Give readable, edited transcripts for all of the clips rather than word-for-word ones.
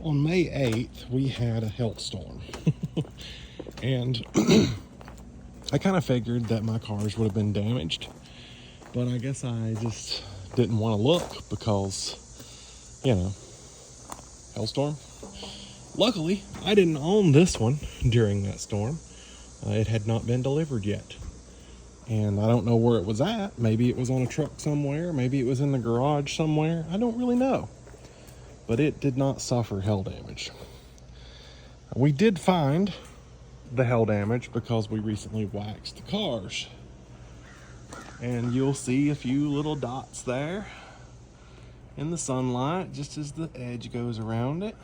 on May 8th, we had a hailstorm. And I kind of figured that my cars would have been damaged, but I guess I just didn't want to look because, you know, hailstorm. Luckily, I didn't own this one during that storm. It had not been delivered yet. And I don't know where it was at. Maybe it was on a truck somewhere. Maybe it was in the garage somewhere. I don't really know. But it did not suffer hail damage. We did find the hail damage because we recently waxed the cars. And you'll see a few little dots there in the sunlight just as the edge goes around it.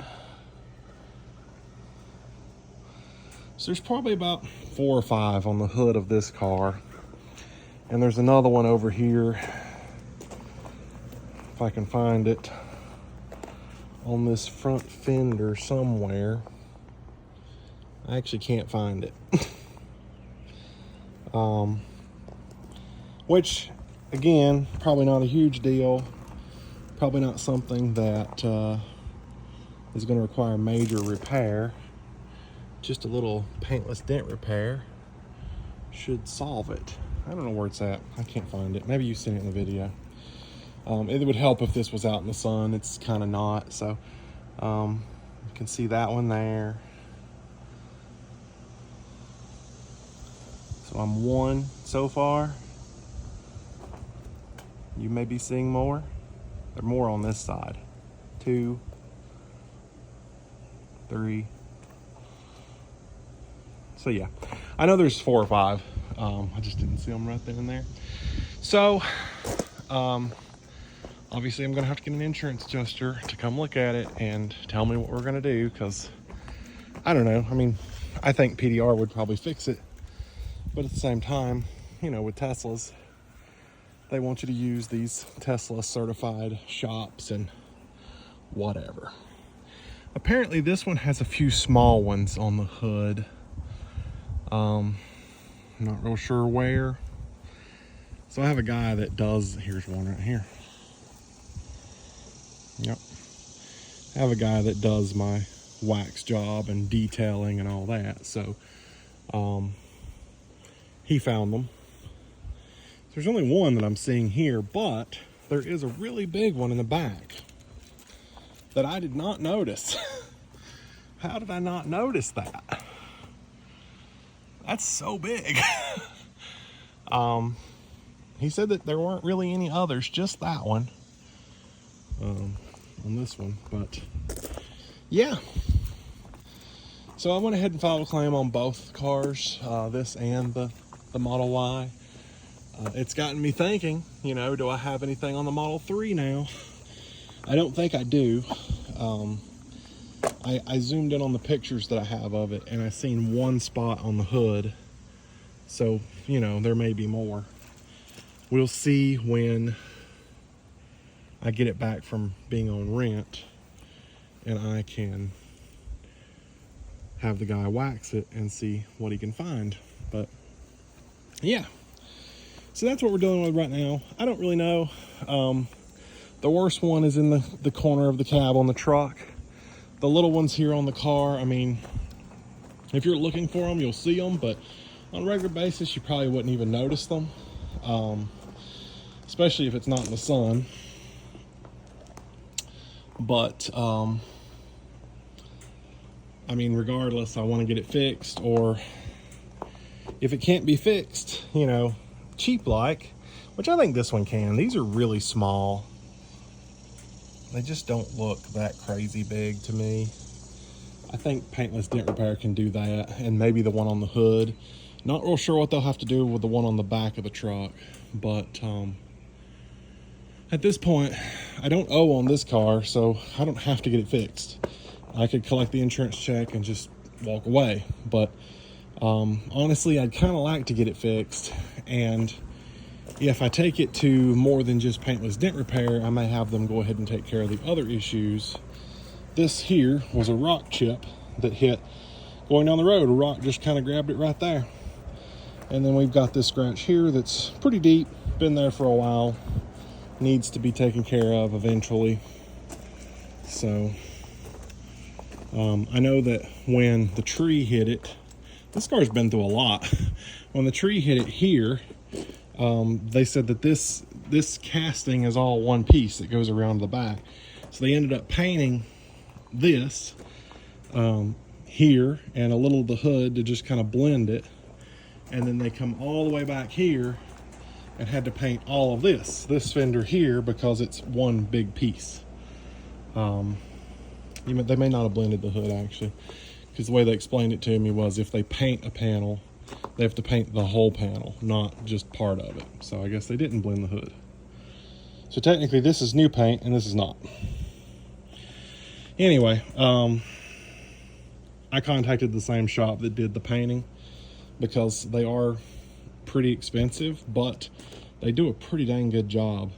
So there's probably about 4 or 5 on the hood of this car. And there's another one over here, if I can find it, on this front fender somewhere. I actually can't find it. Which, again, probably not a huge deal. Probably not something that is going to require major repair. Just a little paintless dent repair should solve it. I don't know where it's at. I can't find it. Maybe you've seen it in the video. It would help if this was out in the sun. It's kind of not. So you can see that one there. So I'm 1 so far. You may be seeing more. There are more on this side. 2, 3. So yeah, I know there's 4 or 5. I just didn't see them right then and there. So, obviously I'm gonna have to get an insurance adjuster to come look at it and tell me what we're gonna do, because I don't know. I mean, I think PDR would probably fix it, but at the same time, you know, with Teslas, they want you to use these Tesla certified shops and whatever. Apparently this one has a few small ones on the hood. Not real sure where. So I have a guy that does, here's one right here. Yep. I have a guy that does my wax job and detailing and all that. So he found them. There's only one that I'm seeing here, but there is a really big one in the back that I did not notice. How did I not notice that? That's so big. He said that there weren't really any others, just that one on this one. But yeah, so I went ahead and filed a claim on both cars, this and the Model Y. It's gotten me thinking, you know, do I have anything on the Model 3 now? I don't think I do. I zoomed in on the pictures that I have of it, and I seen one spot on the hood. So, you know, there may be more. We'll see when I get it back from being on rent, and I can have the guy wax it and see what he can find. But yeah, so that's what we're dealing with right now. I don't really know. The worst one is in the corner of the cab on the truck. The little ones here on the car, I mean, if you're looking for them, you'll see them, but on a regular basis, you probably wouldn't even notice them, especially if it's not in the sun. But, I mean, regardless, I want to get it fixed, or if it can't be fixed, you know, cheap-like, which I think this one can. These are really small. They just don't look that crazy big to me. I think paintless dent repair can do that, and maybe the one on the hood. Not real sure what they'll have to do with the one on the back of the truck, but at this point, I don't owe on this car, so I don't have to get it fixed. I could collect the insurance check and just walk away, but honestly, I'd kind of like to get it fixed, and if I take it to more than just paintless dent repair, I may have them go ahead and take care of the other issues. This here was a rock chip that hit going down the road. A rock just kind of grabbed it right there. And then we've got this scratch here that's pretty deep, been there for a while, needs to be taken care of eventually. So I know that when the tree hit it, this car's been through a lot. When the tree hit it here, they said that this casting is all one piece that goes around the back. So they ended up painting this here and a little of the hood to just kind of blend it. And then they come all the way back here and had to paint all of this fender here because it's one big piece. They may not have blended the hood actually, because the way they explained it to me was if they paint a panel, they have to paint the whole panel, not just part of it. So I guess they didn't blend the hood. So technically this is new paint and this is not. Anyway, I contacted the same shop that did the painting because they are pretty expensive, but they do a pretty dang good job.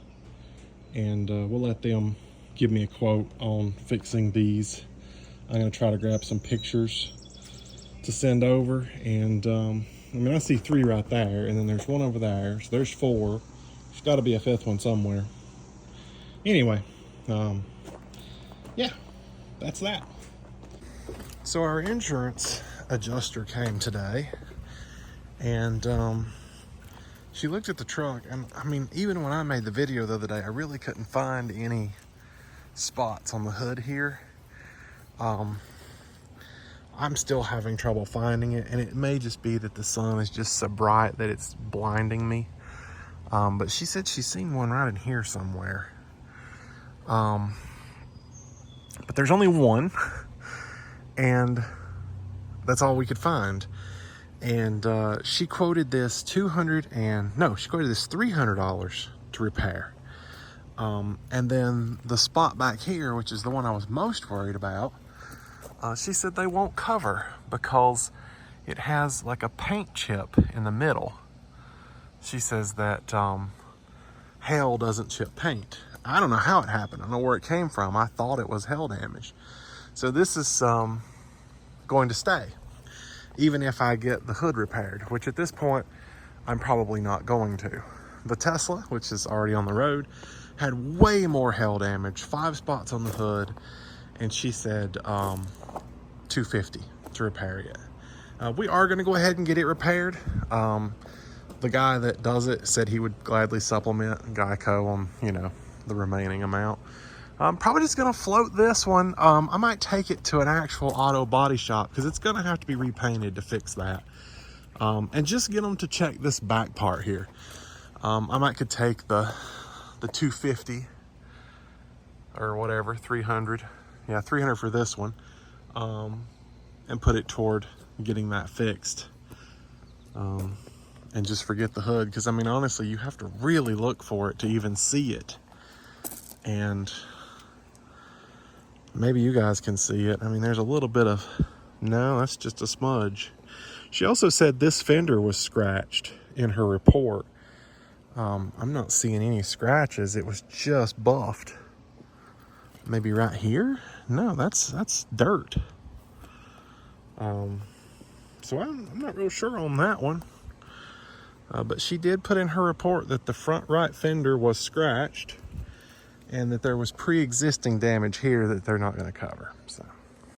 And we'll let them give me a quote on fixing these. I'm gonna try to grab some pictures to send over. And I mean, I see 3 right there, and then there's 1 over there, so there's 4. There's gotta be a 5th one somewhere. Anyway, yeah, that's that. So our insurance adjuster came today, and she looked at the truck, and I mean, even when I made the video the other day, I really couldn't find any spots on the hood here. I'm still having trouble finding it, and it may just be that the sun is just so bright that it's blinding me. But she said she's seen one right in here somewhere. But there's only one, and that's all we could find. And she quoted this $300 to repair. And then the spot back here, which is the one I was most worried about, she said they won't cover because it has like a paint chip in the middle. She says that hail doesn't chip paint. I don't know how it happened. I don't know where it came from. I thought it was hail damage. So this is going to stay, even if I get the hood repaired, which at this point, I'm probably not going to. The Tesla, which is already on the road, had way more hail damage, 5 spots on the hood, and she said $250 to repair it. We are gonna go ahead and get it repaired. The guy that does it said he would gladly supplement Geico on, the remaining amount. I'm probably just gonna float this one. I might take it to an actual auto body shop because it's gonna have to be repainted to fix that. And just get them to check this back part here. I could take the 250 or whatever, 300. Yeah, 300 for this one. And put it toward getting that fixed. And just forget the hood, because I mean, honestly, you have to really look for it to even see it. And maybe you guys can see it. I mean, there's a little bit of, no, that's just a smudge. She also said this fender was scratched in her report. I'm not seeing any scratches. It was just buffed. Maybe right here? No, that's dirt. So I'm not real sure on that one. But she did put in her report that the front right fender was scratched and that there was pre-existing damage here that they're not going to cover. So